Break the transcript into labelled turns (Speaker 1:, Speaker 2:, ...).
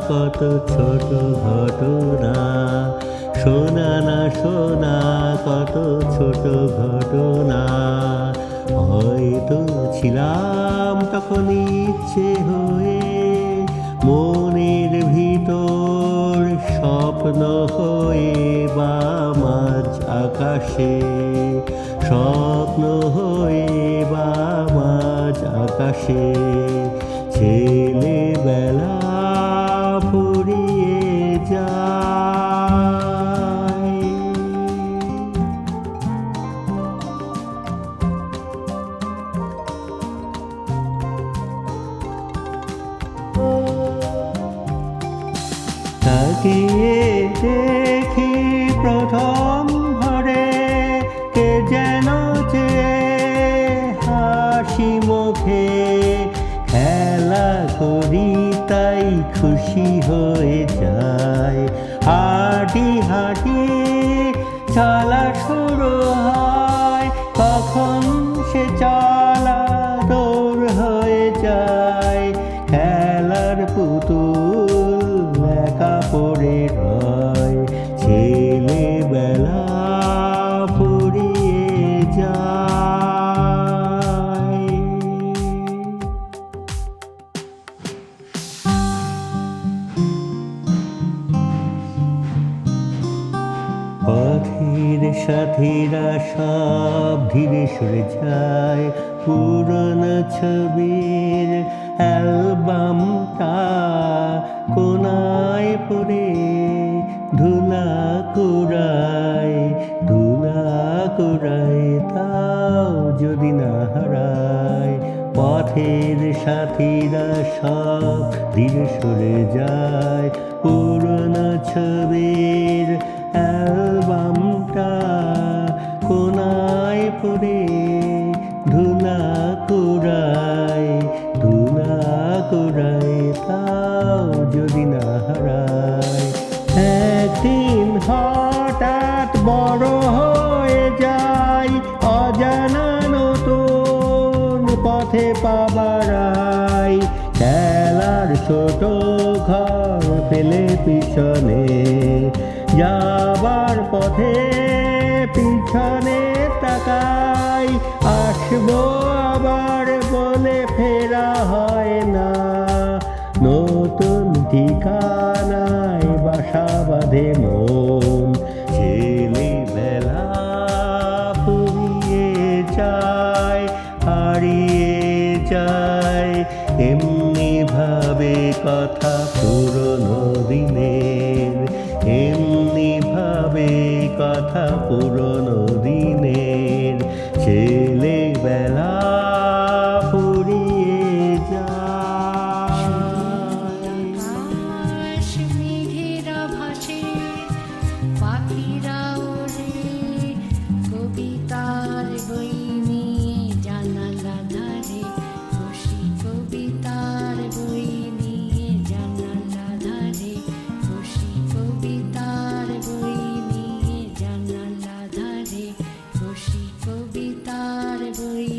Speaker 1: কত ছোট ঘটনা, শোনা না শোনা কত ছোট ঘটনা। হয়তো ছিলাম তখন ইচ্ছে হয়ে মনের ভিতর স্বপ্ন হয়ে, বা মাঝ আকাশে স্বপ্ন হয়ে, বা মাঝ আকাশে ছেলেবেলা ফুরিয়ে যায়। তাকিয়ে দেখি প্রথম ভরে কে যেন যে হাসি মুখে, খেলা করি তাই খুশি হয়ে যায়। হাঁটি হাঁটি চলা শুরু হয়, কখন সে চলা দৌড় হয়ে যায়। খেলার পুতুল একা পড়ে রয়, ছেলেবেলা ফুরিয়ে যায়। পথের সাথীরা সব ধীরে সরে যায়, পুরনো ছবির অ্যালবামটা কোনায় পড়ে ধুলা কুড়ায়, ধুলা কুড়ায়। তাও যদি না হারায়, পথের সাথীরা সব ধীরে সরে যায়, পুরনো ছবির অ্যালবামটা কোনায় পড়ে ধুলা কুড়ায়, ধুলা কুড়ায়। তাও যদি না হারায়, একদিন হঠাৎ বড় হয়ে যায়, অজানা নতুন পথে পা বাড়ায়। খেলার ছোট ঘর ফেলে পিছনে যাবার পথে পিছনে তাকাই, আসবো আবার বলে ফেরা হয় না। নতুন ঠিকানায় বাসা বাঁধে মন, ছেলেবেলা ফুরিয়ে যায়, হারিয়ে যায়। এমনি ভাবে কথা পুরনো দিনের, এমনি ভাবে কথা পুরনো দিনের। ছেলেবেলা ফুরিয়ে যায়।
Speaker 2: আকাশ মেঘেরা ভাসে, পাখিরা ওড়ে, কবিতার বই নিয়ে জানালা ধারে বসি, কবিতার বই নিয়ে জানালা ধারে বসি, কবিতার বই নিয়ে জানালা ধারে বসি, কবিতার বই